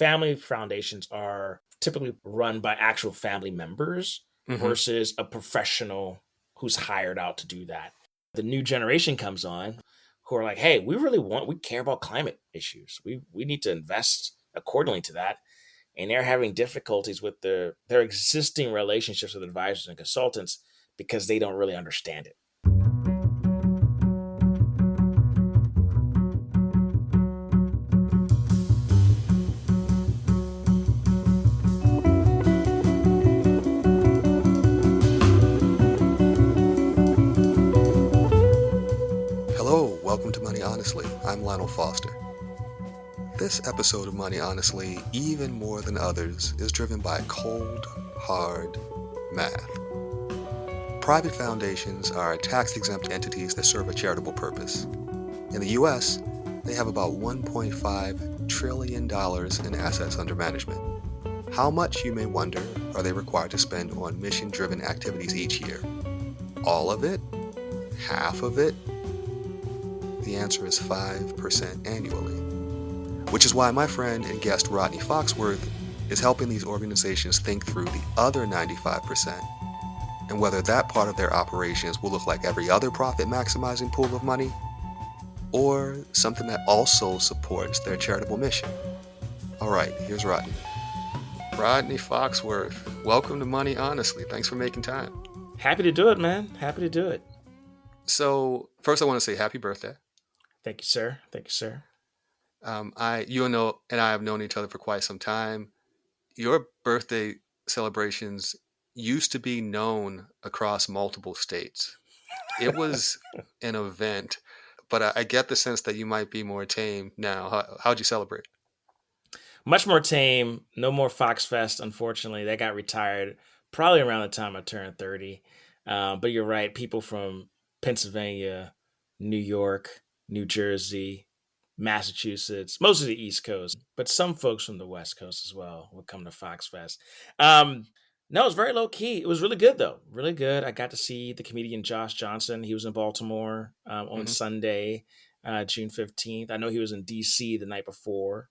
family foundations are typically run by actual family members versus a professional who's hired out to do that. The new generation comes on who are like, hey, we care about climate issues. We need to invest accordingly to that. And they're having difficulties with their existing relationships with advisors and consultants because they don't really understand it. Hello, welcome to Money Honestly. I'm Lionel Foster. This episode of Money Honestly, even more than others, is driven by cold, hard math. Private foundations are tax-exempt entities that serve a charitable purpose. In the U.S., they have about $1.5 trillion in assets under management. How much, you may wonder, are they required to spend on mission-driven activities each year? All of it? Half of it? The answer is 5% annually. Which is why my friend and guest Rodney Foxworth is helping these organizations think through the other 95% and whether that part of their operations will look like every other profit-maximizing pool of money or something that also supports their charitable mission. All right, here's Rodney. Rodney Foxworth, welcome to Money Honestly. Thanks for making time. Happy to do it, man. Happy to do it. So first I want to say happy birthday. Thank you, sir. Thank you, sir. You and I have known each other for quite some time. Your birthday celebrations used to be known across multiple states. It was an event, but I get the sense that you might be more tame now. How'd you celebrate? Much more tame. No more Fox Fest, unfortunately. That got retired probably around the time I turned 30. But you're right. People from Pennsylvania, New York, New Jersey, Massachusetts, most of the East Coast, but some folks from the West Coast as well would come to Fox Fest. No, it was very low key. It was really good, though. Really good. I got to see the comedian Josh Johnson. He was in Baltimore on Sunday, June 15th. I know he was in D.C. the night before.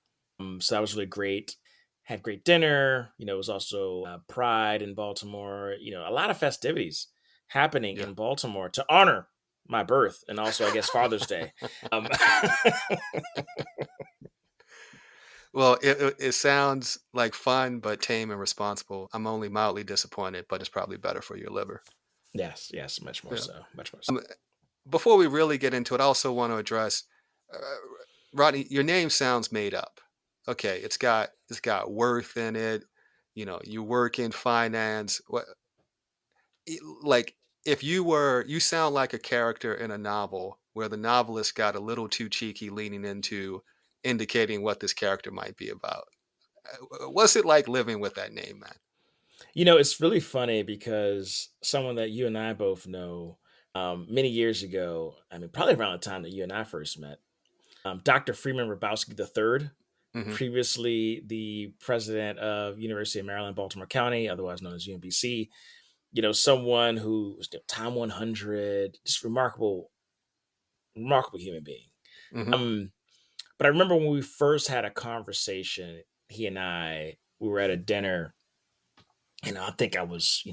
So that was really great. Had great dinner. It was also Pride in Baltimore. A lot of festivities happening in Baltimore to honor my birth and also, I guess, Father's Day. Well, it sounds like fun, but tame and responsible. I'm only mildly disappointed, but it's probably better for your liver. Yes, much more so. Much more so. Before we really get into it, I also want to address, Rodney, your name sounds made up. Okay, it's got worth in it. You work in finance. If you sound like a character in a novel where the novelist got a little too cheeky leaning into indicating what this character might be about. What's it like living with that name, man? It's really funny because someone that you and I both know many years ago, probably around the time that you and I first met, Dr. Freeman Rabowski III, previously the president of University of Maryland, Baltimore County, otherwise known as UMBC, someone who was Time 100, just remarkable human being. But I remember when we first had a conversation, he and we were at a dinner, and I think I was,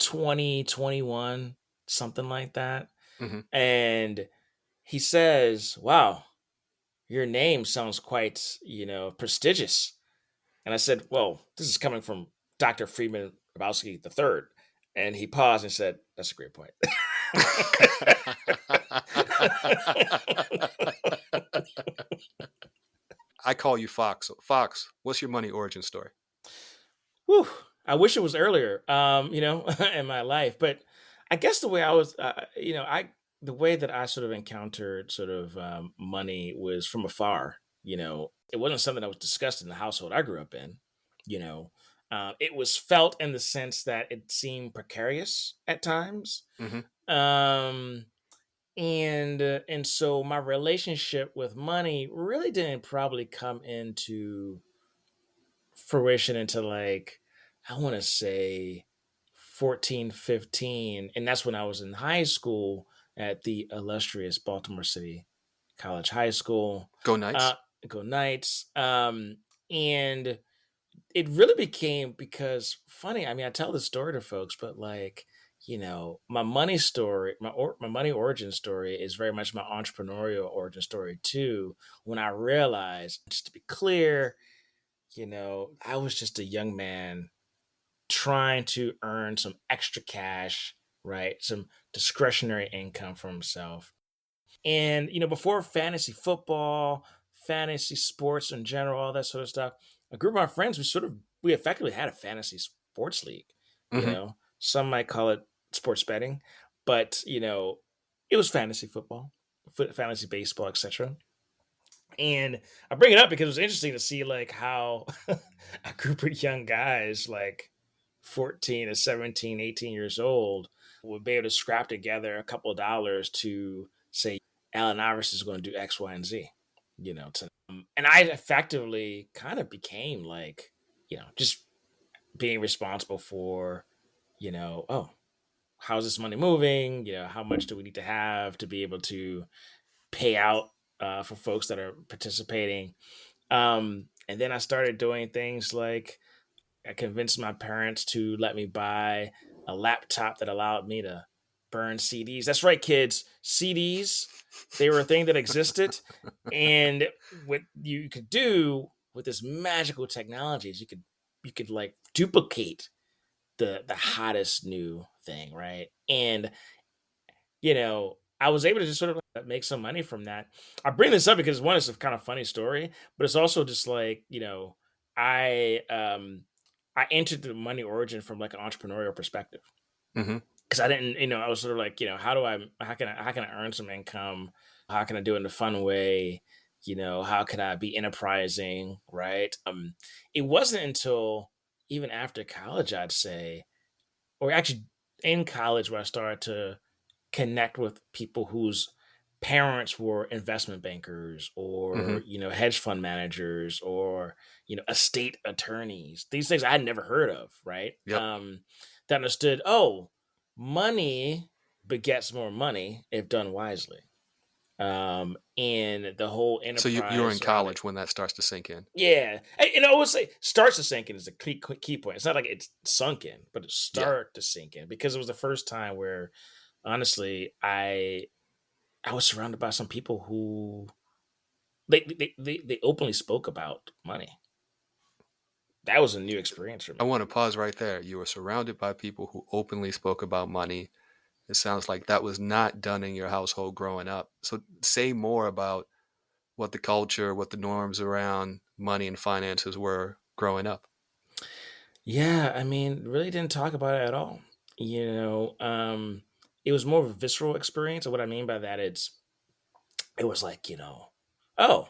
20, 21, something like that. And he says, wow, your name sounds quite, prestigious. And I said, well, this is coming from Dr. Freeman Rabowski III. And he paused and said, that's a great point. I call you Fox. Fox, what's your money origin story? Whew, I wish it was earlier, in my life. But I guess the way I was, the way that I sort of encountered sort of money was from afar. It wasn't something that was discussed in the household I grew up in. It was felt in the sense that it seemed precarious at times. And so my relationship with money really didn't probably come into fruition until I want to say 14, 15. And that's when I was in high school at the illustrious Baltimore City College High School. Go Knights. Go Knights. And it really became because funny. I mean, I tell this story to folks, but like, my money story, my money origin story is very much my entrepreneurial origin story too. When I realized, just to be clear, I was just a young man trying to earn some extra cash, right? Some discretionary income for himself. And, before fantasy football, fantasy sports in general, all that sort of stuff, a group of my friends, we effectively had a fantasy sports league. Hmm. Some might call it sports betting, but, it was fantasy football, fantasy baseball, etc. And I bring it up because it was interesting to see like how a group of young guys, like 14 to 17, 18 years old, would be able to scrap together a couple of dollars to say, Allen Iverson is going to do X, Y, and Z, and I effectively kind of became like, just being responsible for, oh, how's this money moving? How much do we need to have to be able to pay out for folks that are participating? And then I started doing things like I convinced my parents to let me buy a laptop that allowed me to burn CDs. That's right, kids. CDs, they were a thing that existed. And what you could do with this magical technology is you could like duplicate the hottest new thing, right? And I was able to just sort of like make some money from that. I bring this up because one, it's a kind of funny story, but it's also just like, I I entered the money origin from like an entrepreneurial perspective. Hmm. Because I didn't, I was sort of like, how can I earn some income? How can I do it in a fun way? How can I be enterprising? Right. It wasn't until even after college, I'd say, or actually in college where I started to connect with people whose parents were investment bankers or Hmm. hedge fund managers or estate attorneys, these things I had never heard of, right? Yep. That understood, oh, money begets more money if done wisely. And the whole So you're in enterprise around it. college when that starts to sink in. Yeah, and I always say starts to sink in is the key point. It's not like it's sunk in, but it Yeah. start to sink in because it was the first time where honestly I was surrounded by some people who they openly spoke about money. That was a new experience for I me. want to pause right there. You were surrounded by people who openly spoke about money. It sounds like that was not done in your household growing up. So say more about what the culture, what the norms around money and finances were growing up. Yeah, I mean, really didn't talk about it at all. You know, it was more of a visceral experience. And what I mean by that is, it was like, oh,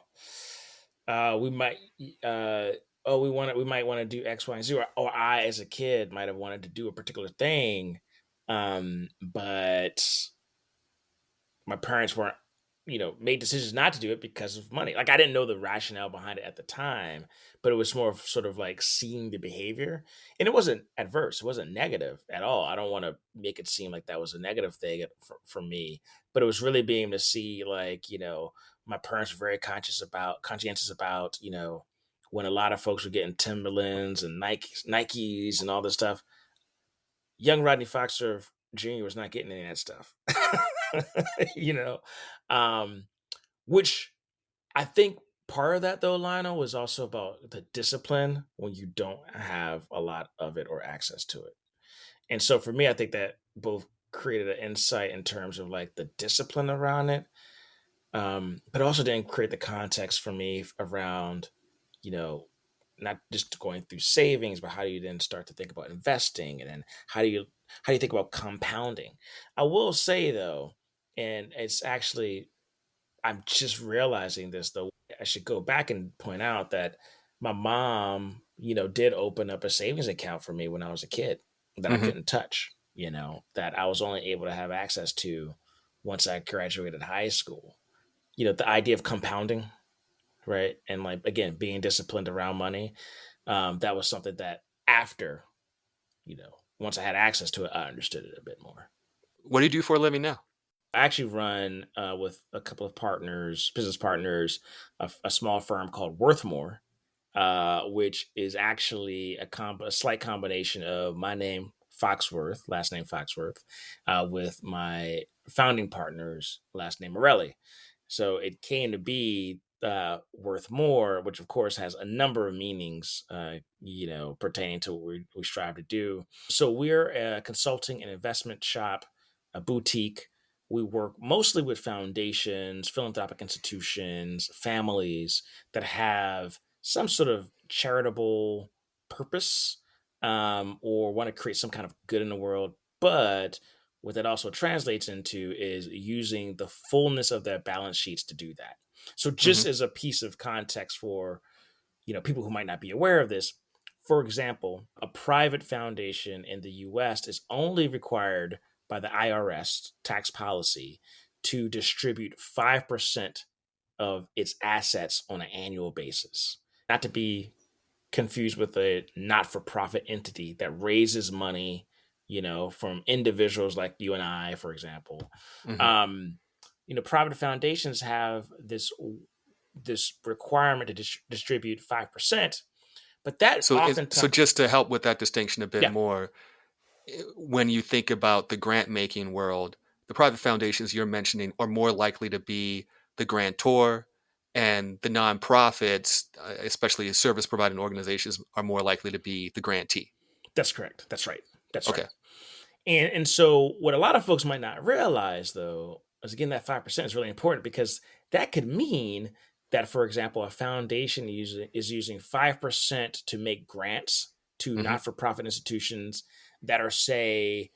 we might, uh, oh, we might want to do X, Y, and Z, or I, as a kid, might have wanted to do a particular thing, but my parents weren't made decisions not to do it because of money. Like I didn't know the rationale behind it at the time, but it was more of sort of like seeing the behavior, and it wasn't adverse, it wasn't negative at all. I don't want to make it seem like that was a negative thing for me, but it was really being to see like my parents were very conscientious about when a lot of folks were getting Timberlands and Nikes and all this stuff. Young Rodney Foxworth Jr. was not getting any of that stuff. you know, um, which I think part of that though, Lionel, was also about the discipline when you don't have a lot of it or access to it. And so for me, I think that both created an insight in terms of like the discipline around it, but also didn't create the context for me around, you know, not just going through savings, but how do you then start to think about investing, and then how do you think about compounding? I will say though, and it's actually I'm just realizing this though. I should go back and point out that my mom, did open up a savings account for me when I was a kid that I Hmm. couldn't touch, that I was only able to have access to once I graduated high school. The idea of compounding, right? And like again, being disciplined around money. That was something that after, once I had access to it, I understood it a bit more. What do you do for a living now? I actually run with a couple of partners, business partners, a small firm called Worthmore. which is actually a slight combination of my name, Foxworth, last name Foxworth, with my founding partner's last name Morelli. So it came to be Worthmore, which of course has a number of meanings, pertaining to what we strive to do. So we're a consulting and investment shop, a boutique. We work mostly with foundations, philanthropic institutions, families that have some sort of charitable purpose, or want to create some kind of good in the world. But what that also translates into is using the fullness of their balance sheets to do that. So, just Hmm. as a piece of context for people who might not be aware of this, for example, a private foundation in the U.S. is only required by the IRS tax policy to distribute 5% of its assets on an annual basis. Not to be confused with a not-for-profit entity that raises money, from individuals like you and I, for example. Hmm. Um, Private foundations have this requirement to distribute 5%, but that So oftentimes, just to help with that distinction a bit yeah, more, when you think about the grant making world, the private foundations you're mentioning are more likely to be the grantor, and the nonprofits, especially service providing organizations, are more likely to be the grantee. that's correct. That's right. That's right. Okay. And so what a lot of folks might not realize though is, again, that 5% is really important, because that could mean that, for example, a foundation is using 5% to make grants to Hmm. not-for-profit institutions that are, say,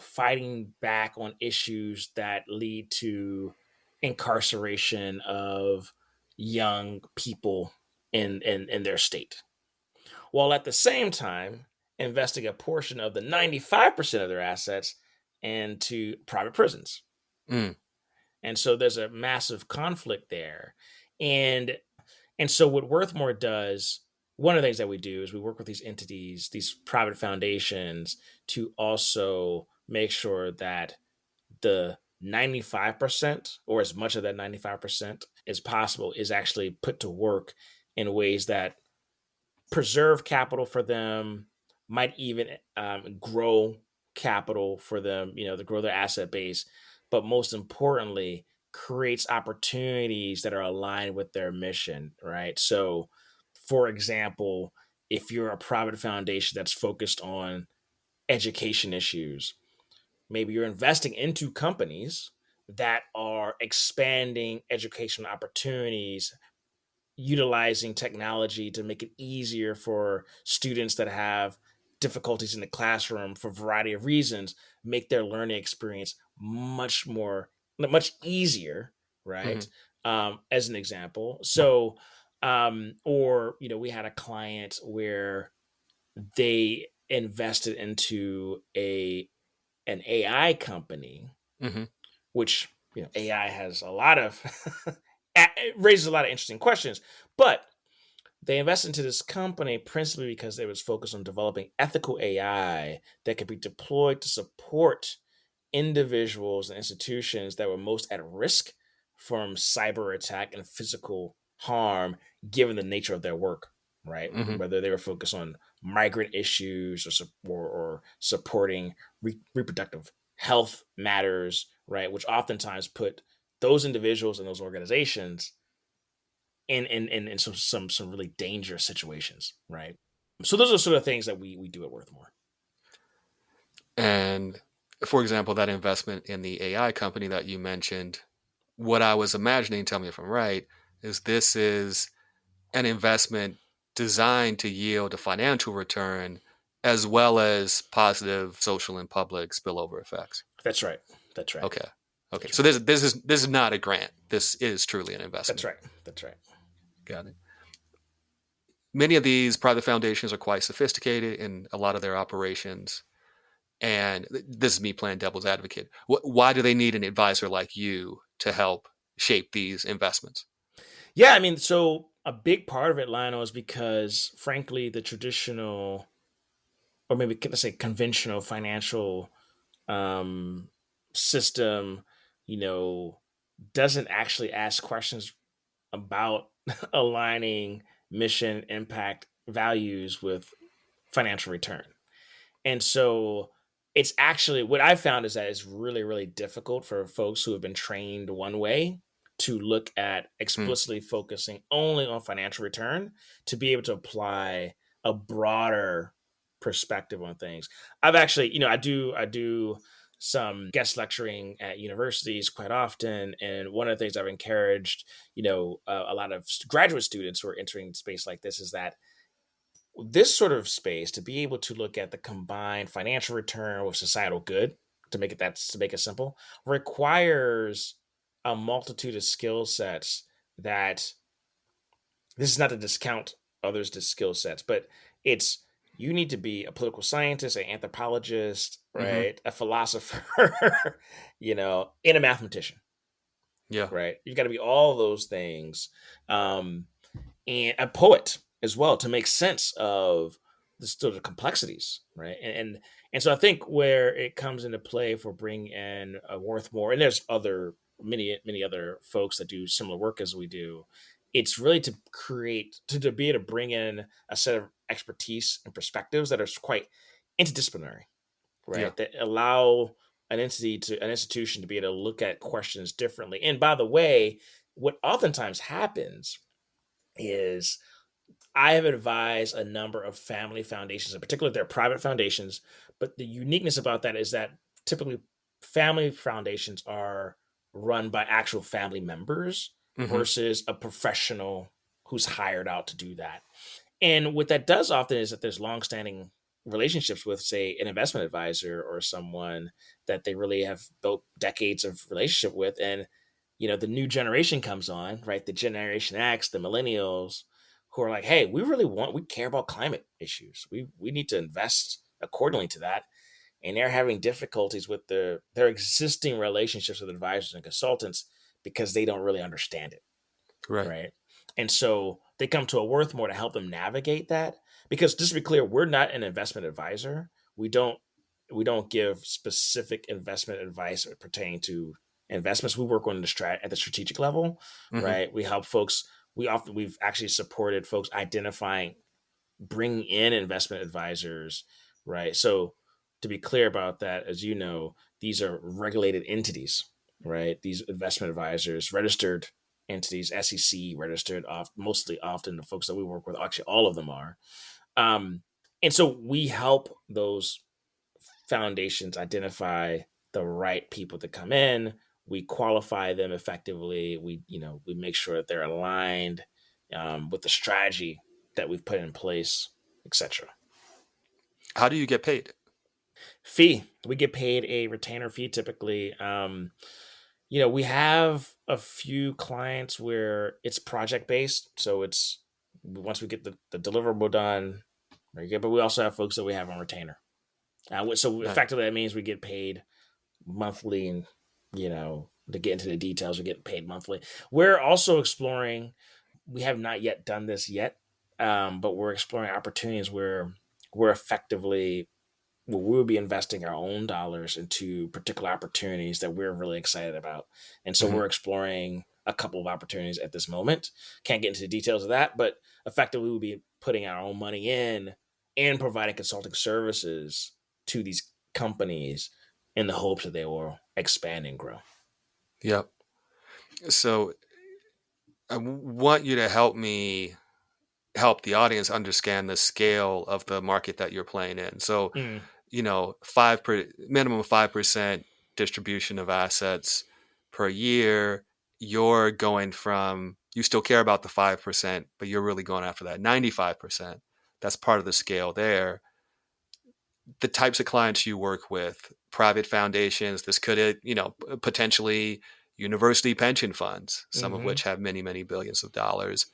fighting back on issues that lead to incarceration of young people in their state, while at the same time investing a portion of the 95% of their assets into private prisons. Mm. And so there's a massive conflict there. And so what Worthmore does, one of the things that we do is we work with these entities, these private foundations, to also make sure that the 95%, or as much of that 95% as possible, is actually put to work in ways that preserve capital for them, might even grow capital for them, to grow their asset base, but most importantly, creates opportunities that are aligned with their mission, right? So, for example, if you're a private foundation that's focused on education issues, maybe you're investing into companies that are expanding educational opportunities, utilizing technology to make it easier for students that have difficulties in the classroom for a variety of reasons, make their learning experience much easier, Hmm. right? As an example. So, or, we had a client where they invested into an AI company, Hmm. which, AI has a lot of it raises a lot of interesting questions, but they invested into this company principally because they was focused on developing ethical AI that could be deployed to support individuals and institutions that were most at risk from cyber attack and physical harm, given the nature of their work, right? Hmm. Whether they were focused on migrant issues, or supporting reproductive health matters, right? Which oftentimes put those individuals and those organizations in some really dangerous situations, right? So those are sort of things that we do at Worthmore. And for example, that investment in the AI company that you mentioned, what I was imagining, tell me if I'm right, is this is an investment designed to yield a financial return as well as positive social and public spillover effects. That's right. That's right. Okay. Okay. That's So right. this is not a grant. This is truly an That's investment. right. That's right. Got it. Many of these private foundations are quite sophisticated in a lot of their operations. And this is me playing devil's advocate. Why do they need an advisor like you to help shape these investments? Yeah, I mean, so a big part of it, Lionel, is because, frankly, the traditional, or maybe let's say conventional financial um, system, you know, doesn't actually ask questions about aligning mission, impact, values with financial return. And so it's actually what I found is that it's really, really difficult for folks who have been trained one way to look at Mm, explicitly focusing only on financial return to be able to apply a broader perspective on things. I've actually, I do some guest lecturing at universities quite often, and one of the things I've encouraged, a lot of graduate students who are entering space like this is that this sort of space to be able to look at the combined financial return with societal good to make it simple requires a multitude of skill sets that this is not to discount others' skill sets, but it's you need to be a political scientist, an anthropologist, hmm. right, a philosopher, and a mathematician, Yeah. right. You've got to be all those things. And a poet as well to make sense of the sort of complexities, right? And so I think where it comes into play for bringing in a Worthmore, and there's other many other folks that do similar work as we do. It's really to to be able to bring in a set of expertise and perspectives that are quite interdisciplinary, Yeah. right? That allow an institution to be able to look at questions differently. And by the way, what oftentimes happens is I have advised a number of family foundations, in particular, they're private foundations. But the uniqueness about that is that typically family foundations are run by actual family members Hmm. versus a professional who's hired out to do that. And what that does often is that there's longstanding relationships with, say, an investment advisor or someone that they really have built decades of relationship with. And, the new generation comes on, right? The Generation X, the millennials, who are like, hey, we care about climate issues. We need to invest accordingly to that. And they're having difficulties with their existing relationships with advisors and consultants because they don't really understand it, Right. right? And so they come to a Worthmore to help them navigate that. Because just to be clear, we're not an investment advisor. We don't give specific investment advice pertaining to investments. We work on at the strategic level, Hmm. right? We help folks. We've actually supported folks identifying, bringing in investment advisors, right? So to be clear about that, as you know, these are regulated entities, right? These investment advisors, registered entities, SEC registered, mostly often the folks that we work with, actually all of them are. Um, and so we help those foundations identify the right people to come in. We qualify them effectively. We make sure that they're aligned with the strategy that we've put in place, etc. How do you get paid? Fee. We get paid a retainer fee typically. We have a few clients where it's project based, so it's once we get the deliverable done, very good. But we also have folks that we have on retainer. So Right. effectively, that means we get paid monthly, and to get into the details, we get paid monthly. We're also exploring. We have not yet done this yet, but we're exploring opportunities where we're effectively we'll be investing our own dollars into particular opportunities that we're really excited about. And so Hmm. we're exploring a couple of opportunities at this moment. Can't get into the details of that, but effectively we'll be putting our own money in and providing consulting services to these companies in the hopes that they will expand and grow. Yep. So I want you to help the audience understand the scale of the market that you're playing in. So, Mm, minimum 5% distribution of assets per year. You're going from you still care about the 5%, but you're really going after that 95%. That's part of the scale there. The types of clients you work with, private foundations, this could, potentially university pension funds, some of hmm which have many, many billions of dollars.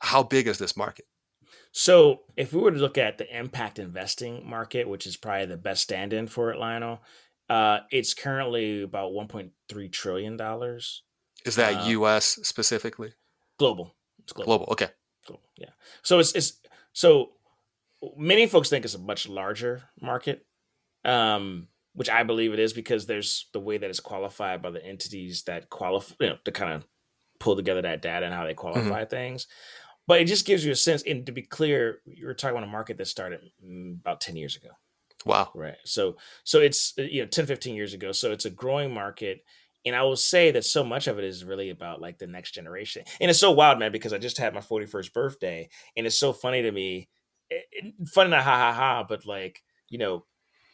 How big is this market? So, if we were to look at the impact investing market, which is probably the best stand-in for it, Lionel, it's currently about $1.3 trillion. Is that Uh, US specifically? global. It's global. Global. Okay. Global. Yeah. So so many folks think it's a much larger market, which I believe it is because there's the way that it's qualified by the entities that qualify, to kind of pull together that data and how they Hmm. qualify things. But it just gives you a sense. And to be clear, you were talking about a market that started about 10 years ago. Wow. Right. So it's 10, 15 years ago. So it's a growing market. And I will say that so much of it is really about like the next generation. And it's so wild, man, because I just had my 41st birthday and it's so funny to me. Funny not ha ha ha, but like,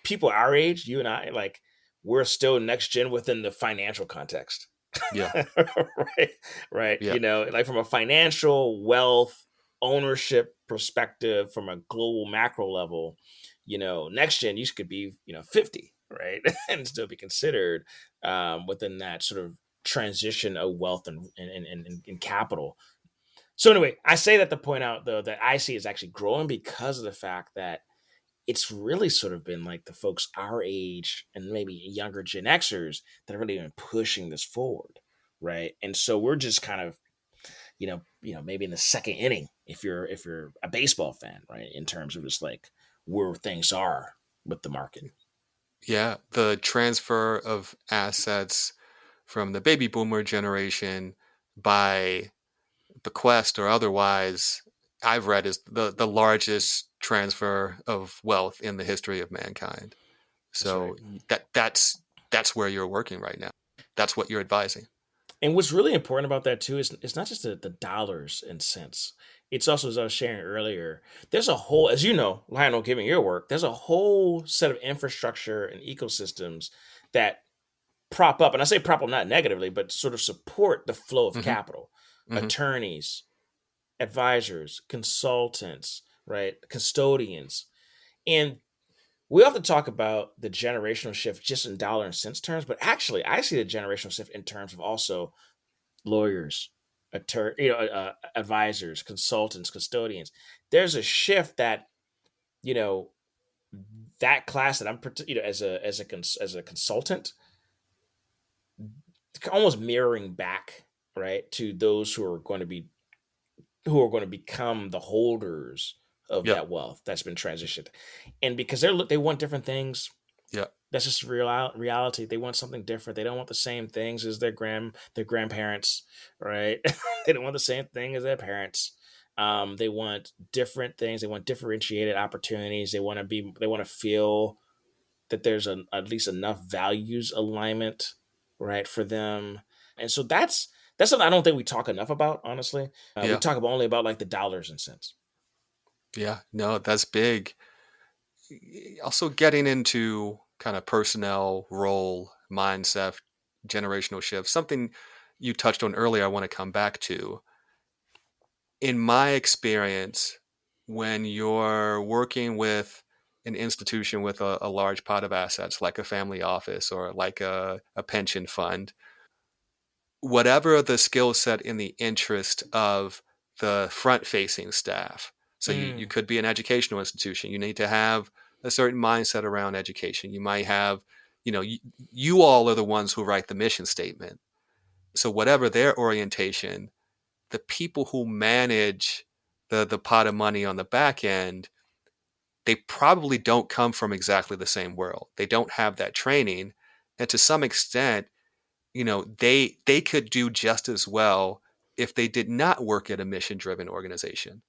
people our age, you and I, like we're still next gen within the financial context. Yeah. Right. Right. Yeah. Like from a financial wealth ownership perspective, from a global macro level, next gen, you could be, 50, right? And still be considered within that sort of transition of wealth and capital. So anyway, I say that to point out though that I see is actually growing because of the fact that it's really sort of been like the folks our age and maybe younger Gen Xers that have really been pushing this forward, right? And so we're just kind of, maybe in the second inning if you're a baseball fan, right? In terms of just like where things are with the market. Yeah. The transfer of assets from the baby boomer generation by bequest or otherwise, I've read is the largest transfer of wealth in the history of mankind. That's right. So that's where you're working right now. That's what you're advising. And what's really important about that too is it's not just the dollars and cents. It's also, as I was sharing earlier, there's a whole, as you know, Lionel, given your work, there's a whole set of infrastructure and ecosystems that prop up, and I say prop up not negatively, but sort of support the flow of Hmm. capital. Hmm. Attorneys, advisors, consultants, right? Custodians. And we often talk about the generational shift just in dollar and cents terms, but actually, I see the generational shift in terms of also lawyers, advisors, consultants, custodians. There's a shift that you know that class that I'm, as a consultant, almost mirroring back right to those who are going to become the holders of Yep. that wealth that's been transitioned, and because they want different things. Yep. That's just reality. They want something different. They don't want the same things as their grandparents, right? They don't want the same thing as their parents. They want different things. They want differentiated opportunities. They want to feel that there's at least enough values alignment, right, for them. And so that's something I don't think we talk enough about. Honestly, we Yeah. talk only about like the dollars and cents. Yeah. No, that's big. Also getting into kind of personnel, role, mindset, generational shift, something you touched on earlier, I want to come back to. In my experience, when you're working with an institution with a large pot of assets, like a family office or like a pension fund, whatever the skill set in the interest of the front facing staff. So you Mm, could be an educational institution. You need to have a certain mindset around education. You might have, you all are the ones who write the mission statement. So whatever their orientation, the people who manage the pot of money on the back end, they probably don't come from exactly the same world. They don't have that training. And to some extent, they could do just as well if they did not work at a mission driven organization.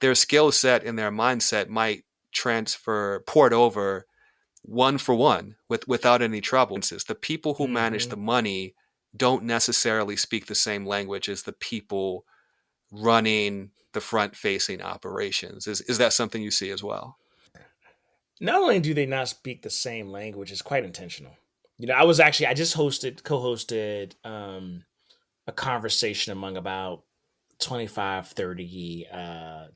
Their skill set and their mindset might port over one for one without any trouble. The people who manage hmm the money don't necessarily speak the same language as the people running the front facing operations. Is that something you see as well? Not only do they not speak the same language, it's quite intentional. I just co-hosted a conversation among about 25, 30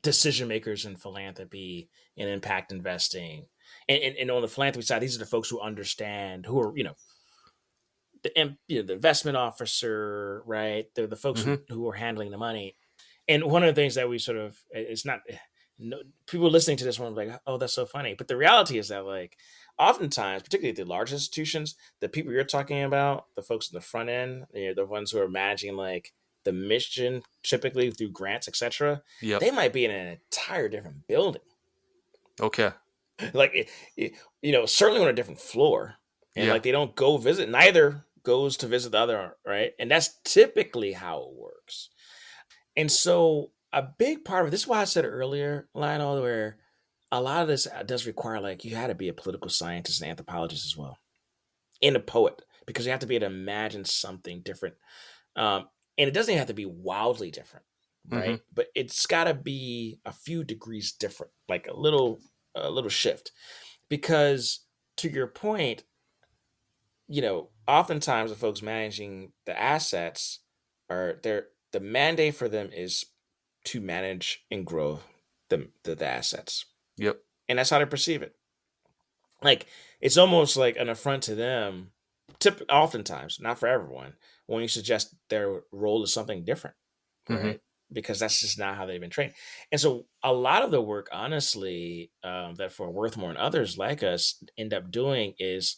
decision makers in philanthropy and impact investing. And on the philanthropy side, these are the folks who understand, who are, the investment officer, right? They're the folks who, Hmm. who are handling the money. And one of the things that we sort of, it's not, no, people listening to this one are like, oh, that's so funny. But the reality is that, like, oftentimes, particularly at the large institutions, the people you're talking about, the folks in the front end, the ones who are managing like the mission, typically through grants, etc., Yep. they might be in an entire different building, Okay. like, certainly on a different floor, and Yeah. like they don't go visit. Neither goes to visit the other, right? And that's typically how it works. And so a big part of this is why I said earlier, Lionel, where a lot of this does require like you had to be a political scientist and anthropologist as well, and a poet, because you have to be able to imagine something different. And it doesn't even have to be wildly different, Mm-hmm. right? But it's got to be a few degrees different, like a little shift. Because to your point, oftentimes the folks managing the assets are the mandate for them is to manage and grow the assets, Yep. and that's how they perceive it. Like it's almost like an affront to them. Oftentimes, not for everyone, when you suggest their role is something different, Mm-hmm. right? Because that's just not how they've been trained. And so, a lot of the work, honestly, that for Worthmore and others like us end up doing is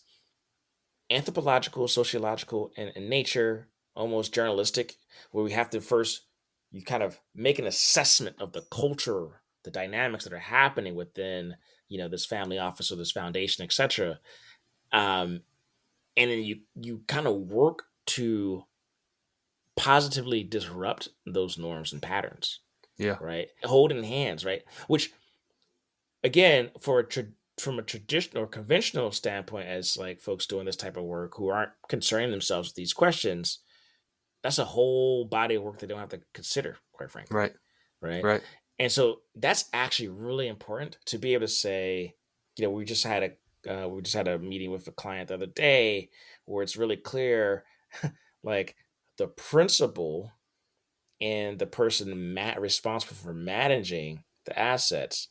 anthropological, sociological, and in nature, almost journalistic, where we have to first you kind of make an assessment of the culture, the dynamics that are happening within this family office or this foundation, etc. Um, and then you kind of work to positively disrupt those norms and patterns, Yeah. right? Holding hands, right? Which again, from a traditional or conventional standpoint, as like folks doing this type of work who aren't concerning themselves with these questions, that's a whole body of work they don't have to consider, quite frankly, Right. right? Right. And so that's actually really important to be able to say, we just had a meeting with a client the other day where it's really clear, like the principal and the person responsible for managing the assets,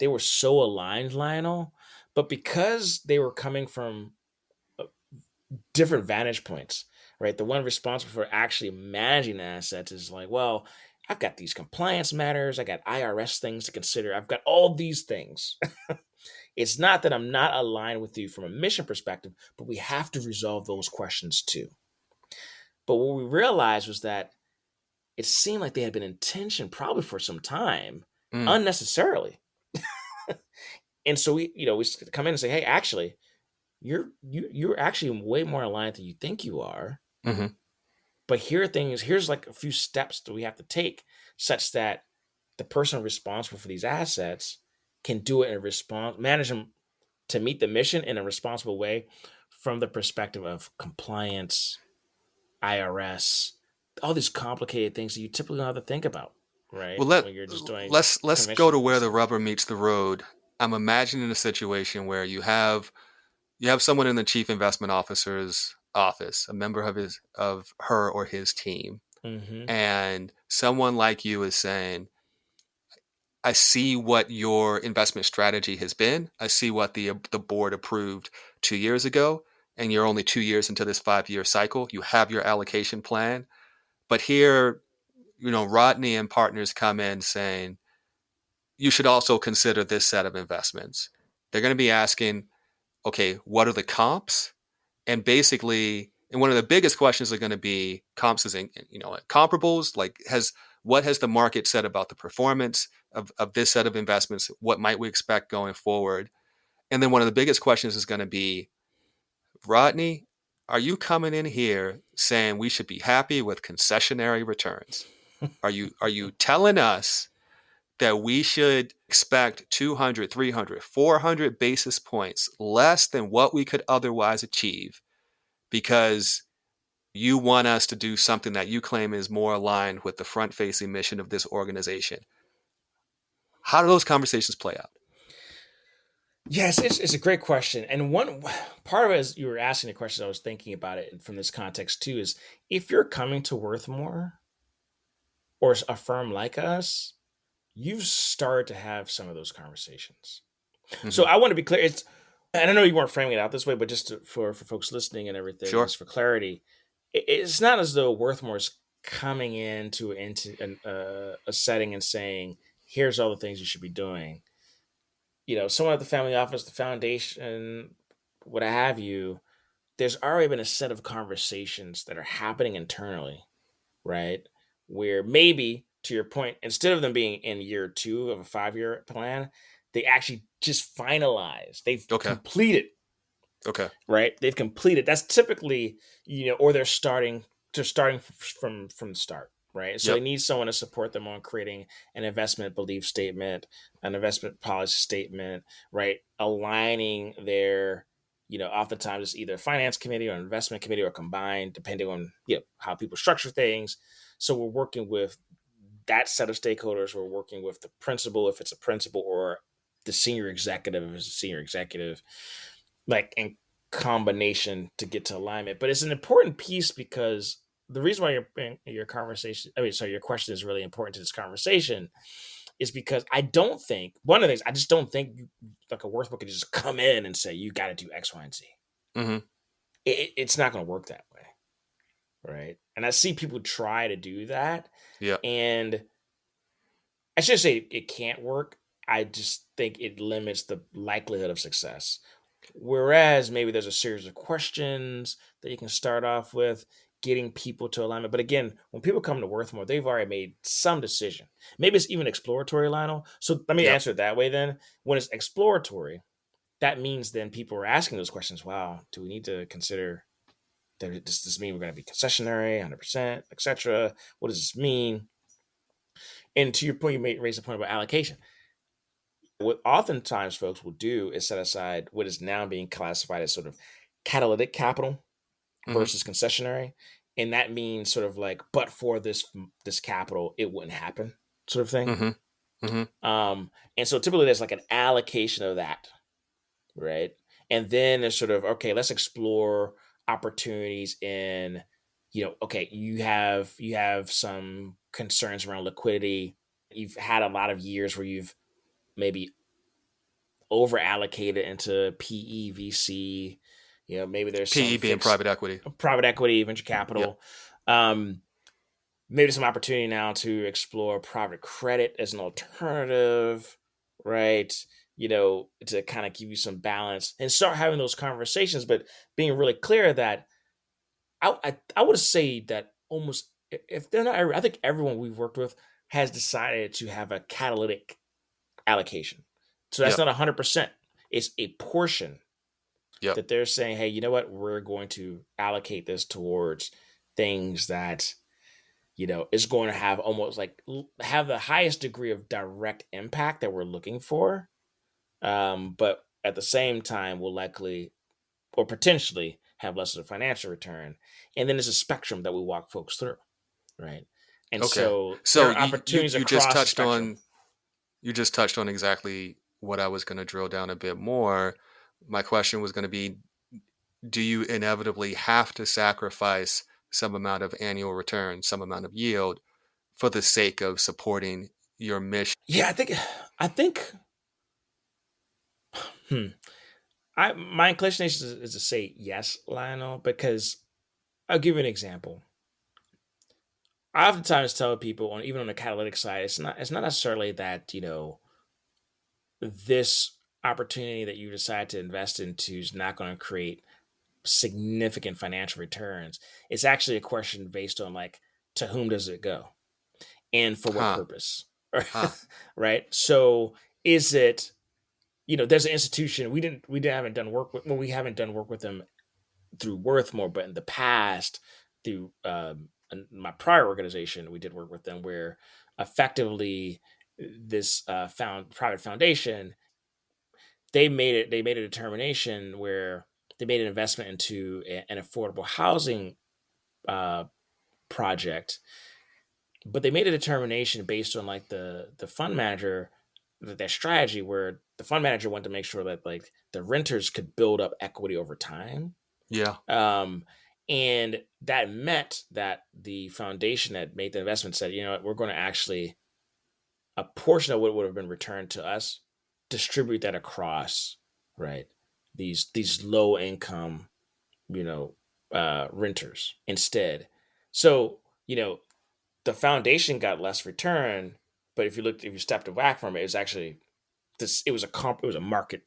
they were so aligned, Lionel, but because they were coming from uh, different vantage points, right? The one responsible for actually managing the assets is like, well, I've got these compliance matters, I got IRS things to consider, I've got all these things. It's not that I'm not aligned with you from a mission perspective, but we have to resolve those questions too. But what we realized was that it seemed like they had been in tension probably for some time, Mm. unnecessarily. And so we come in and say, hey, actually, you're actually way more aligned than you think you are. Mm-hmm. But here's like a few steps that we have to take such that the person responsible for these assets can do it in response, manage them to meet the mission in a responsible way from the perspective of compliance, IRS, all these complicated things that you typically don't have to think about, right? Well, When you're just doing let's go conventional to where the stuff. rubber meets the road. I'm imagining a situation where you have someone in the chief investment officer's office, a member of her or his team, Mm-hmm. and someone like you is saying, I see what your investment strategy has been. I see what the board approved 2 years ago, and you're only 2 years into this 5 year cycle. You have your allocation plan, but here, Rodney and partners come in saying you should also consider this set of investments. They're going to be asking, okay, what are the comps? And basically, and one of the biggest questions are going to be comps is comparables. Like, what has the market said about the performance of this set of investments? What might we expect going forward? And then one of the biggest questions is going to be, Rodney, are you coming in here saying we should be happy with concessionary returns? Are you telling us that we should expect 200, 300, 400 basis points less than what we could otherwise achieve because you want us to do something that you claim is more aligned with the front facing mission of this organization? How do those conversations play out? Yes, it's a great question. And one part of it, as you were asking the question, I was thinking about it from this context too, is if you're coming to Worthmore or a firm like us, you've started to have some of those conversations. So Mm-hmm. I want to be clear. And I know you weren't framing it out this way, but just for folks listening and everything, Sure. just for clarity, it's not as though Worthmore's coming into a setting and saying, "Here's all the things you should be doing." Someone at the family office, the foundation, what have you. There's already been a set of conversations that are happening internally, right? Where maybe, to your point, instead of them being in year two of a 5 year plan, they actually just finalized. They've Okay. completed, Okay. right? They've completed. That's typically, or they're starting from the start. right? So they Yep. need someone to support them on creating an investment belief statement, an investment policy statement, right? Aligning their, oftentimes it's either finance committee or investment committee or combined, depending on how people structure things. So we're working with that set of stakeholders. We're working with the principal, if it's a principal, or the senior executive, if it's a senior executive, like in combination to get to alignment. But it's an important piece because the reason why your conversation, sorry, your question is really important to this conversation is because I don't think one of the things I just don't think like a Worthmore could just come in and say you got to do X, Y, and Z. Mm-hmm. It's not going to work that way, right? And I see people try to do that, Yep. and I should say it can't work. I just think it limits the likelihood of success. Whereas maybe there's a series of questions that you can start off with, getting people to alignment. But again, when people come to Worthmore, they've already made some decision. Maybe it's even exploratory, Lionel. So let me Yep. answer it that way then. When it's exploratory, that means then people are asking those questions. Wow, do we need to consider that? Does this mean we're going to be concessionary, 100%, etc.? What does this mean? And to your point, raised a point about allocation. What oftentimes folks will do is set aside what is now being classified as sort of catalytic capital Mm-hmm. versus concessionary, and that means sort of like, but for this capital, it wouldn't happen, sort of thing. Mm-hmm. Mm-hmm. And so typically there's like an allocation of that, right? And then there's sort of, okay, let's explore opportunities in, okay, you have some concerns around liquidity. You've had a lot of years where you've maybe over allocated into PE, VC. Maybe there's some PE being fixed private equity. private equity, venture Yep. capital. Um, Maybe some opportunity now to explore private credit as an alternative, right? To kind of give you some balance and start having those conversations, but being really clear that I would say that almost, if they're not, I think everyone we've worked with has decided to have a catalytic allocation. So that's Yep. not 100%. It's a portion Yep. that they're saying, hey, you know what? We're going to allocate this towards things that, is going to have almost like have the highest degree of direct impact that we're looking for. But at the same time, will likely or potentially have less of a financial return. And then there's a spectrum that we walk folks through, right? And Okay. so there So are opportunities you just across the touched spectrum. on exactly what I was going to drill down a bit more. My question was going to be, do you inevitably have to sacrifice some amount of annual return, some amount of yield for the sake of supporting your mission? Yeah, I think, hmm, my inclination is to say yes, Lionel, because I'll give you an example. I oftentimes tell people, even on the catalytic side, it's not necessarily that this opportunity that you decide to invest into is not going to create significant financial returns. It's actually a question based on like, to whom does it go and for what Huh. purpose, Huh. right? So is it, there's an institution we haven't done work with. Well, we haven't done work with them through Worthmore, but in the past, through my prior organization, we did work with them where effectively this found private foundation, they made a determination where they made an investment into an affordable housing uh, project, but they made a determination based on like the fund manager, their strategy, where the fund manager wanted to make sure that like the renters could build up equity over time. Yeah. um, and that meant that the foundation that made the investment said, you know what, we're going to actually, a portion of what would have been returned to us, distribute that across, right, these low income, you know renters instead. So the foundation got less return, but if you stepped back from it, it was actually this. It was a market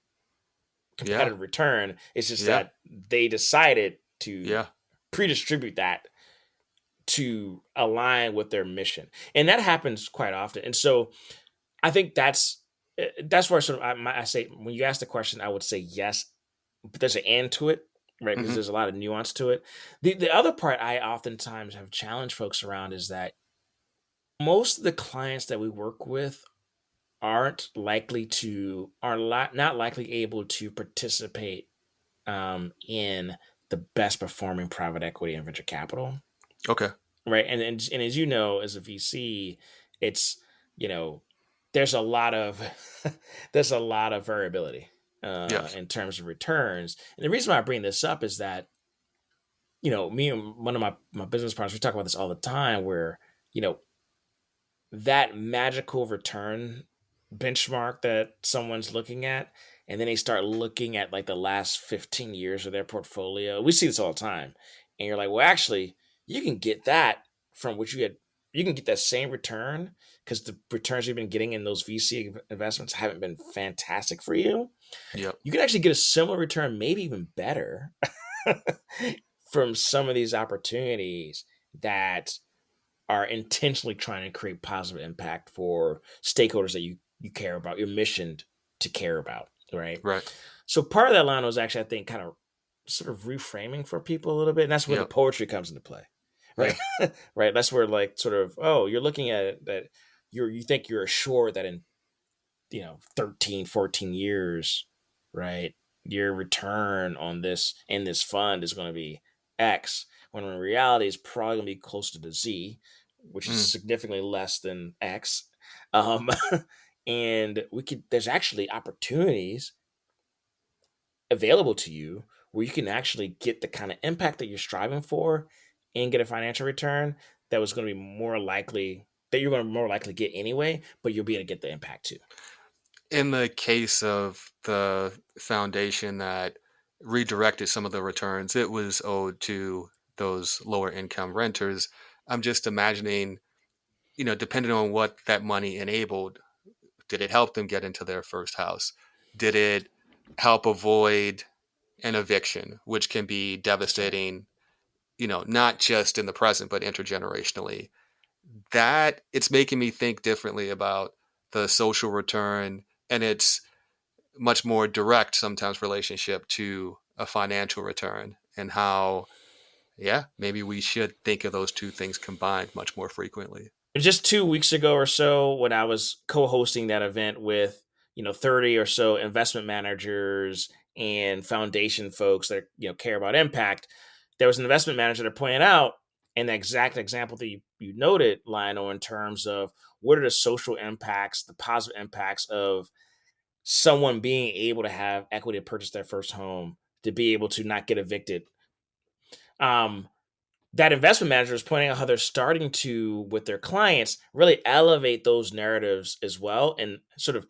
Yeah. competitive return. It's just Yeah. that they decided to Yeah. pre-distribute that to align with their mission, and that happens quite often. And so I think that's where sort of I say, when you ask the question, I would say yes, but there's an and to it, right? Because Mm-hmm. there's a lot of nuance to it. The other part I oftentimes have challenged folks around is that Most of the clients that we work with not likely able to participate in the best performing private equity and venture capital, Okay. right? And as you know, as a VC, it's you know there's a lot of there's a lot of variability Yes. in terms of returns. And the reason why I bring this up is that me and one of my business partners, we talk about this all the time, where you know that magical return benchmark that someone's looking at, and then they start looking at like the last 15 years of their portfolio. We see this all the time. And you're like, well, actually, you can get that from what you can get that same return because the returns you've been getting in those VC investments haven't been fantastic for you. Yep. You can actually get a similar return, maybe even better, from some of these opportunities that are intentionally trying to create positive impact for stakeholders that you care about, your mission to care about, right? Right. So part of that line was actually, I think, kind of sort of reframing for people a little bit, and that's where the Yep. poetry comes into play, right? Yeah. Right. That's where like sort of you're looking at it that you think you're assured that in 13, 14 years, right, your return on this in this fund is going to be X, when in reality it's probably going to be closer to Z, which is Mm. significantly less than X. um, and there's actually opportunities available to you where you can actually get the kind of impact that you're striving for and get a financial return that was going to be more likely that you're going to more likely get anyway, but you'll be able to get the impact too. In the case of the foundation that redirected some of the returns, it was owed to those lower income renters. I'm just imagining, depending on what that money enabled, did it help them get into their first house? Did it help avoid an eviction, which can be That's right. devastating, not just in the present, but intergenerationally? That it's making me think differently about the social return and its much more direct sometimes relationship to a financial return, and how, yeah, maybe we should think of those two things combined much more frequently. Just 2 weeks ago or so, when I was co-hosting that event with 30 or so investment managers and foundation folks that care about impact, there was an investment manager that pointed out, and the exact example that you noted, Lionel, in terms of what are the social impacts, the positive impacts of someone being able to have equity to purchase their first home, to be able to not get evicted. um that investment manager is pointing out how they're starting to, with their clients, really elevate those narratives as well, and sort of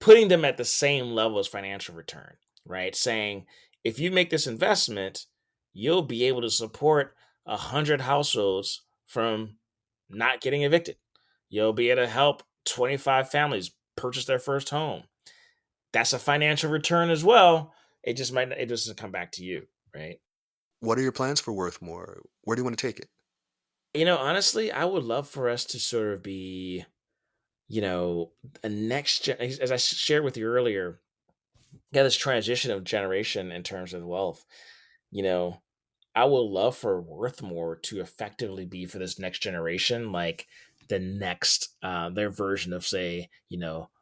putting them at the same level as financial return, right? Saying, if you make this investment, you'll be able to support 100 households from not getting evicted. You'll be able to help 25 families purchase their first home. That's a financial return as well. It just doesn't come back to you, right? What are your plans for Worthmore? Where do you want to take it? Honestly, I would love for us to sort of be, you know, a as I shared with you earlier, this transition of generation in terms of wealth. You know, I would love for Worthmore to effectively be, for this next generation, like the next their version of, say,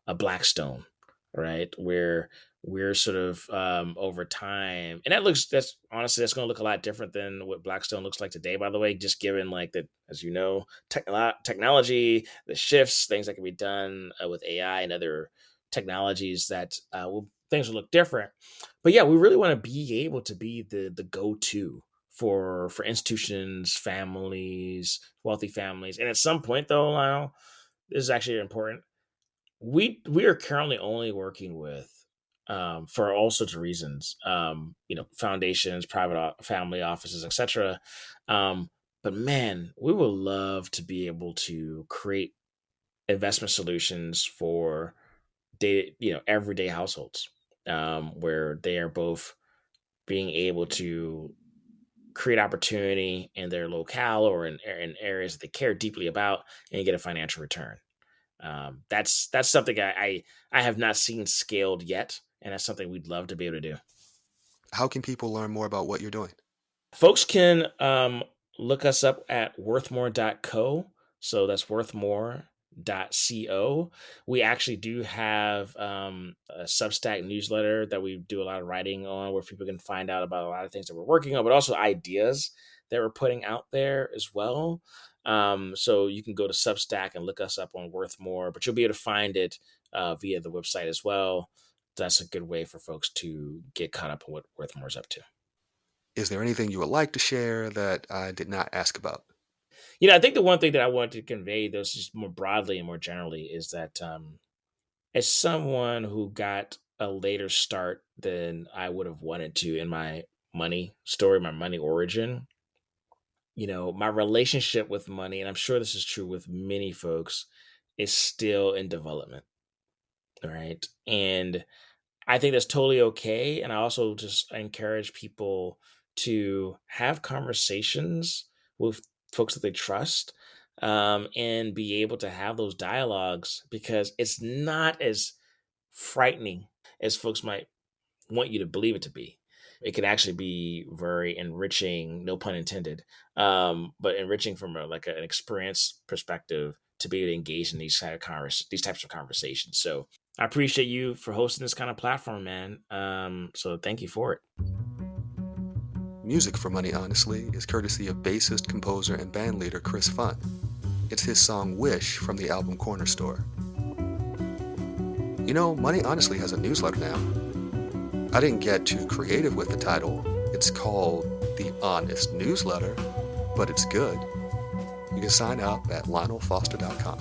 a Blackstone, right? Where we're sort of over time, and that's honestly that's going to look a lot different than what Blackstone looks like today. By the way, just given like that, as you know, technology, the shifts, things that can be done with AI and other technologies that things will look different. But yeah, we really want to be able to be the go to for institutions, families, wealthy families. And at some point, though, Lionel, this is actually important. We are currently only working with, for all sorts of reasons, foundations, family offices, etc. But man, we would love to be able to create investment solutions for everyday households, where they are both being able to create opportunity in their locale or in areas that they care deeply about, and get a financial return. That's something I have not seen scaled yet, and that's something we'd love to be able to do. How can people learn more about what you're doing? Folks can look us up at worthmore.co. So that's worthmore.co. We actually do have a Substack newsletter that we do a lot of writing on, where people can find out about a lot of things that we're working on, but also ideas that we're putting out there as well. So you can go to Substack and look us up on Worthmore, but you'll be able to find it via the website as well. That's a good way for folks to get caught up on what Worthmore's up to. Is there anything you would like to share that I did not ask about? I think the one thing that I wanted to convey, those just more broadly and more generally, is that as someone who got a later start than I would have wanted to in my money story, my money origin, my relationship with money, and I'm sure this is true with many folks, is still in development. Right. And I think that's totally okay. And I also just encourage people to have conversations with folks that they trust, and be able to have those dialogues, because it's not as frightening as folks might want you to believe it to be. It can actually be very enriching, no pun intended, but enriching from an experience perspective, to be able to engage in these types of conversations. So I appreciate you for hosting this kind of platform, man. So thank you for it. Music for Money Honestly is courtesy of bassist, composer, and bandleader Chris Fun. It's his song Wish from the album Corner Store. Money Honestly has a newsletter now. I didn't get too creative with the title. It's called The Honest Newsletter, but it's good. You can sign up at lionelfoster.com.